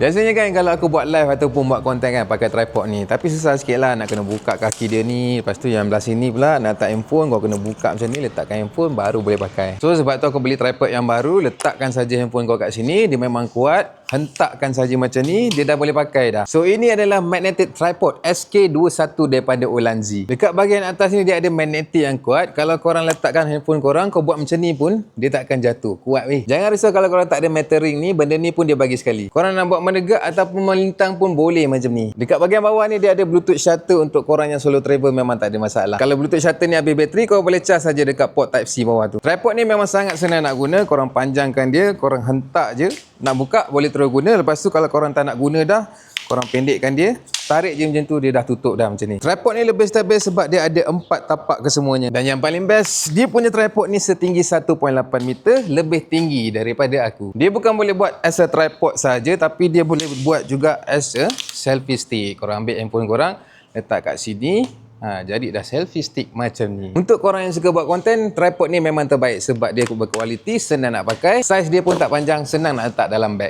Biasanya kan kalau aku buat live ataupun buat konten kan pakai tripod ni, tapi susah sikit lah nak kena buka kaki dia ni. Lepas tu yang belah sini pula nak letak handphone, kau kena buka macam ni, letakkan handphone baru boleh pakai. So sebab tu aku beli tripod yang baru, letakkan saja handphone kau kat sini, dia memang kuat. Hentakkan saja macam ni, dia dah boleh pakai dah. So ini adalah magnetic tripod SK21 daripada Ulanzi. Dekat bahagian atas ni dia ada magnetic yang kuat. Kalau korang letakkan handphone korang, kau buat macam ni pun dia tak akan jatuh. Kuat weh. Jangan risau kalau korang tak ada metal ring ni, benda ni pun dia bagi sekali. Korang nak buat menegak ataupun melintang pun boleh macam ni. Dekat bahagian bawah ni dia ada Bluetooth shutter untuk korang yang solo travel, memang tak ada masalah. Kalau Bluetooth shutter ni habis bateri, kau boleh charge saja dekat port type C bawah tu. Tripod ni memang sangat senang nak guna. Korang panjangkan dia, korang hentak je. Nak buka boleh terus guna. Lepas tu kalau korang tak nak guna dah, korang pendekkan dia, tarik je macam tu, dia dah tutup dah macam ni. Tripod ni lebih stabil sebab dia ada 4 tapak kesemuanya. Dan yang paling best, dia punya tripod ni setinggi 1.8 meter, lebih tinggi daripada aku. Dia bukan boleh buat as a tripod saja, tapi dia boleh buat juga as a selfie stick. Korang ambil handphone korang, letak kat sini, jadi dah selfie stick macam ni. Untuk korang yang suka buat konten, tripod ni memang terbaik sebab dia berkualiti, senang nak pakai, saiz dia pun tak panjang, senang nak letak dalam beg.